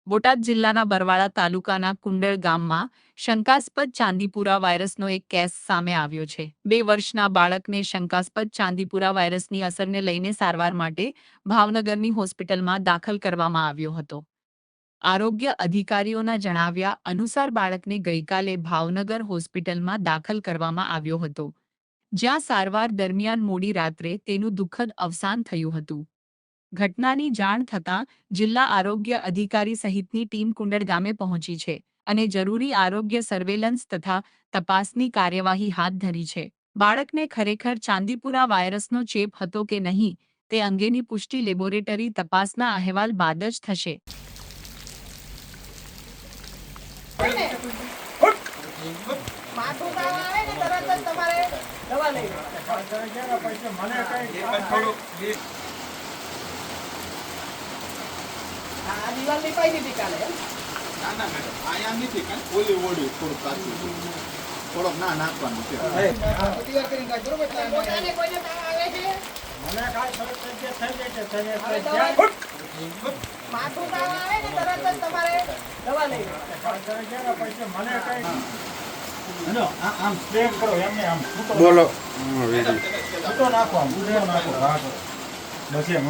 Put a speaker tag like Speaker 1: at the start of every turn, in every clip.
Speaker 1: બોટાદ જિલ્લાના બરવાળા તાલુકાના કુંડળ ગામમાં શંકાસ્પદ ચાંદીપુરા વાયરસનો એક કેસ સામે આવ્યો છે। 2 વર્ષના બાળકને શંકાસ્પદ ચાંદીપુરા વાયરસની અસરને લઈને સારવાર માટે ભાવનગરની હોસ્પિટલમાં દાખલ કરવામાં આવ્યો હતો। આરોગ્ય અધિકારીઓના જણાવ્યા અનુસાર બાળકને ગઈકાલે ભાવનગર હોસ્પિટલમાં દાખલ કરવામાં આવ્યો હતો, જ્યાં સારવાર દરમિયાન મોડી રાત્રે તેનું દુઃખદ અવસાન થયું હતું। ઘટનાની જાણ થતાં જિલ્લા આરોગ્ય અધિકારી સહિતની ટીમ કુંડળ ગામે પહોંચી છે અને જરૂરી આરોગ્ય સર્વેલન્સ તથા તપાસની કાર્યવાહી હાથ ધરી છે। બાળકને ખરેખર ચાંદીપુરા વાયરસનો ચેપ હતો કે નહીં તે અંગેની પુષ્ટિ લેબોરેટરી તપાસના અહેવાલ બાદ જ થશે।
Speaker 2: દીવાલ ની પાઈ દીધી કાલે
Speaker 3: ના ના મેડમ આયા નથી કાઈ ઓલી ઓડી થોડું કાચું થોડોક ના નાખવાનું છે
Speaker 2: દીવાલ કરી નાખ બરોબર પોતાને કોઈને તાવ આવે છે
Speaker 4: મને કાઈ ફરક થઈ જાય છે તને
Speaker 2: માથું તાવ આવે ને તરત જ તમારે દવા લઈ
Speaker 4: પૈસા મને કાઈ હેલો આમ સ્પ્રે કરો એમને આમ
Speaker 5: બોલો
Speaker 4: છૂટો નાખો આમ ઉડે નાખો રાખો બસ એમ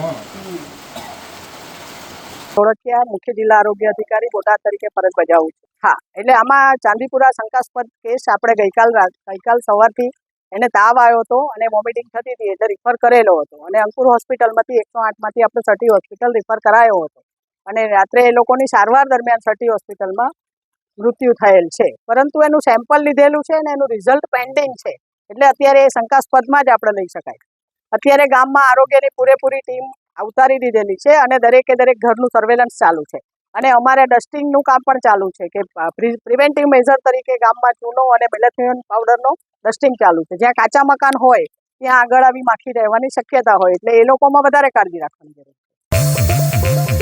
Speaker 6: ધોળકિયા મુખ્ય જિલ્લા આરોગ્ય અધિકારી બોટાદ તરીકે ફરજ બજાવું છું। હા, એટલે આમાં ચાંદીપુરા શંકાસ્પદ કેસ આપણે ગઈકાલ સવારથી એને તાવ આવ્યો હતો અને વોમિટિંગ થતી હતી એટલે રિફર કરેલો હતો અને અંકુર હોસ્પિટલમાંથી 108માંથી આપણે સટી હોસ્પિટલ રિફર કરાયો હતો અને રાત્રે એ લોકોની સારવાર દરમિયાન સટી હોસ્પિટલમાં મૃત્યુ થયેલ છે, પરંતુ એનું સેમ્પલ લીધેલું છે અને એનું રિઝલ્ટ પેન્ડિંગ છે એટલે અત્યારે એ શંકાસ્પદમાં જ આપણે લઈ શકાય। અત્યારે ગામમાં આરોગ્યની પૂરેપૂરી ટીમ ઉતારી દીધેલી છે અને દરેકે દરેક ઘરનું સર્વેલન્સ ચાલુ છે અને અમારે ડસ્ટિંગનું કામ પણ ચાલુ છે કે પ્રિવેન્ટિવ મેઝર તરીકે ગામમાં ચૂનો અને મેલેથિયોન પાવડરનો ડસ્ટિંગ ચાલુ છે। જ્યાં કાચા મકાન હોય ત્યાં આગળ આવી માખી રહેવાની શક્યતા હોય એટલે એ લોકોમાં વધારે કાળજી રાખવાની જરૂર છે।